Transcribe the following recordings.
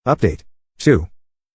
Update. 2.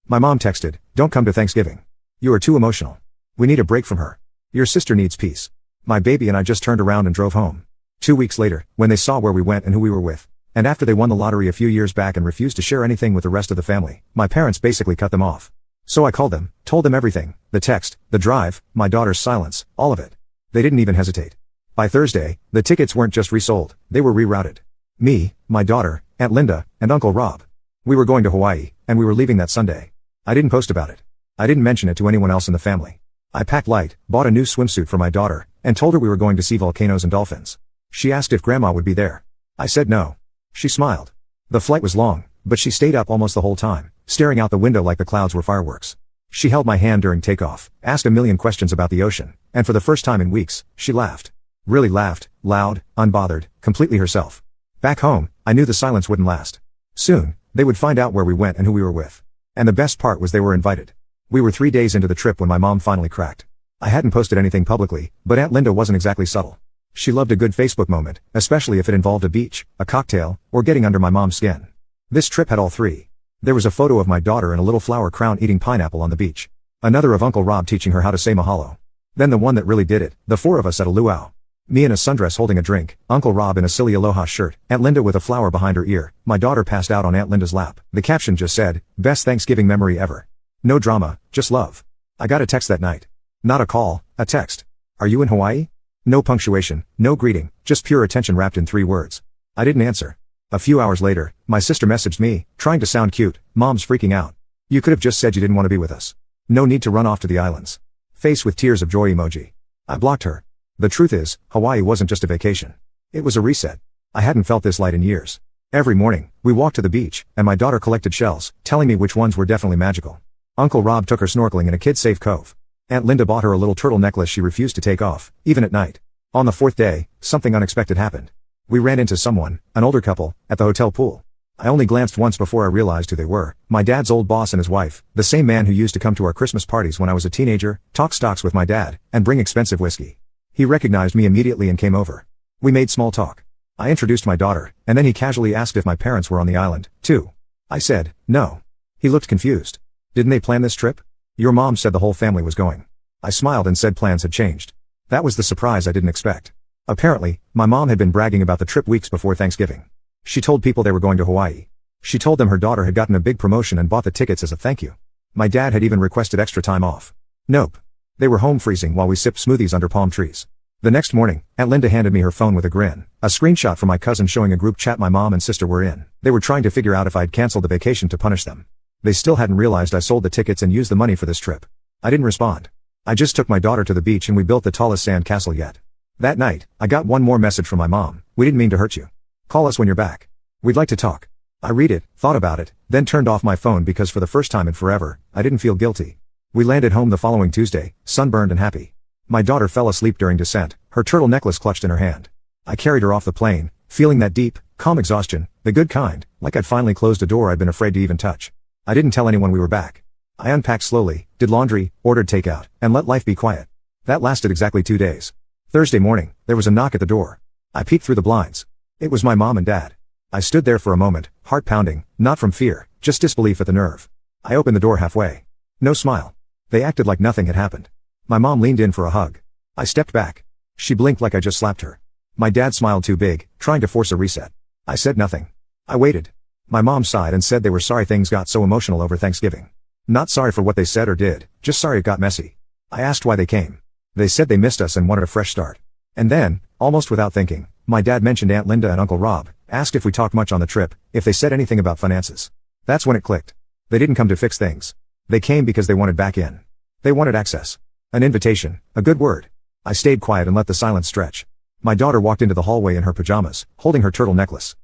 My mom texted, "Don't come to Thanksgiving. You are too emotional. We need a break from her. Your sister needs peace." My baby and I just turned around and drove home. 2 weeks later, when they saw where we went and who we were with, and after they won the lottery a few years back and refused to share anything with the rest of the family, my parents basically cut them off. So I called them, told them everything, the text, the drive, my daughter's silence, all of it. They didn't even hesitate. By Thursday, the tickets weren't just resold, they were rerouted. Me, my daughter, Aunt Linda, and Uncle Rob. We were going to Hawaii, and we were leaving that Sunday. I didn't post about it. I didn't mention it to anyone else in the family. I packed light, bought a new swimsuit for my daughter, and told her we were going to see volcanoes and dolphins. She asked if Grandma would be there. I said no. She smiled. The flight was long, but she stayed up almost the whole time, staring out the window like the clouds were fireworks. She held my hand during takeoff, asked a million questions about the ocean, and for the first time in weeks, she laughed. Really laughed, loud, unbothered, completely herself. Back home, I knew the silence wouldn't last. Soon, they would find out where we went and who we were with. And the best part was they were invited. We were 3 days into the trip when my mom finally cracked. I hadn't posted anything publicly, but Aunt Linda wasn't exactly subtle. She loved a good Facebook moment, especially if it involved a beach, a cocktail, or getting under my mom's skin. This trip had all three. There was a photo of my daughter in a little flower crown eating pineapple on the beach. Another of Uncle Rob teaching her how to say mahalo. Then the one that really did it, the four of us at a luau. Me in a sundress holding a drink, Uncle Rob in a silly aloha shirt, Aunt Linda with a flower behind her ear, my daughter passed out on Aunt Linda's lap. The caption just said, "Best Thanksgiving memory ever." No drama, just love. I got a text that night. Not a call, a text. "Are you in Hawaii?" No punctuation, no greeting, just pure attention wrapped in 3 words. I didn't answer. A few hours later, my sister messaged me, trying to sound cute, "Mom's freaking out. You could have just said you didn't want to be with us. No need to run off to the islands." Face with tears of joy emoji. I blocked her. The truth is, Hawaii wasn't just a vacation. It was a reset. I hadn't felt this light in years. Every morning, we walked to the beach, and my daughter collected shells, telling me which ones were definitely magical. Uncle Rob took her snorkeling in a kid-safe cove. Aunt Linda bought her a little turtle necklace she refused to take off, even at night. On the 4th day, something unexpected happened. We ran into someone, an older couple, at the hotel pool. I only glanced once before I realized who they were. My dad's old boss and his wife, the same man who used to come to our Christmas parties when I was a teenager, talk stocks with my dad, and bring expensive whiskey. He recognized me immediately and came over. We made small talk. I introduced my daughter, and then he casually asked if my parents were on the island, too. I said, no. He looked confused. "Didn't they plan this trip? Your mom said the whole family was going." I smiled and said plans had changed. That was the surprise I didn't expect. Apparently, my mom had been bragging about the trip weeks before Thanksgiving. She told people they were going to Hawaii. She told them her daughter had gotten a big promotion and bought the tickets as a thank you. My dad had even requested extra time off. Nope. They were home freezing while we sipped smoothies under palm trees. The next morning, Aunt Linda handed me her phone with a grin, a screenshot from my cousin showing a group chat my mom and sister were in. They were trying to figure out if I'd canceled the vacation to punish them. They still hadn't realized I sold the tickets and used the money for this trip. I didn't respond. I just took my daughter to the beach and we built the tallest sand castle yet. That night, I got one more message from my mom. "We didn't mean to hurt you. Call us when you're back. We'd like to talk." I read it, thought about it, then turned off my phone because for the first time in forever, I didn't feel guilty. We landed home the following Tuesday, sunburned and happy. My daughter fell asleep during descent, her turtle necklace clutched in her hand. I carried her off the plane, feeling that deep, calm exhaustion, the good kind, like I'd finally closed a door I'd been afraid to even touch. I didn't tell anyone we were back. I unpacked slowly, did laundry, ordered takeout, and let life be quiet. That lasted exactly 2 days. Thursday morning, there was a knock at the door. I peeked through the blinds. It was my mom and dad. I stood there for a moment, heart pounding, not from fear, just disbelief at the nerve. I opened the door halfway. No smile. They acted like nothing had happened. My mom leaned in for a hug. I stepped back. She blinked like I just slapped her. My dad smiled too big, trying to force a reset. I said nothing. I waited. My mom sighed and said they were sorry things got so emotional over Thanksgiving. Not sorry for what they said or did, just sorry it got messy. I asked why they came. They said they missed us and wanted a fresh start. And then, almost without thinking, my dad mentioned Aunt Linda and Uncle Rob, asked if we talked much on the trip, if they said anything about finances. That's when it clicked. They didn't come to fix things. They came because they wanted back in. They wanted access. An invitation, a good word. I stayed quiet and let the silence stretch. My daughter walked into the hallway in her pajamas, holding her turtle necklace.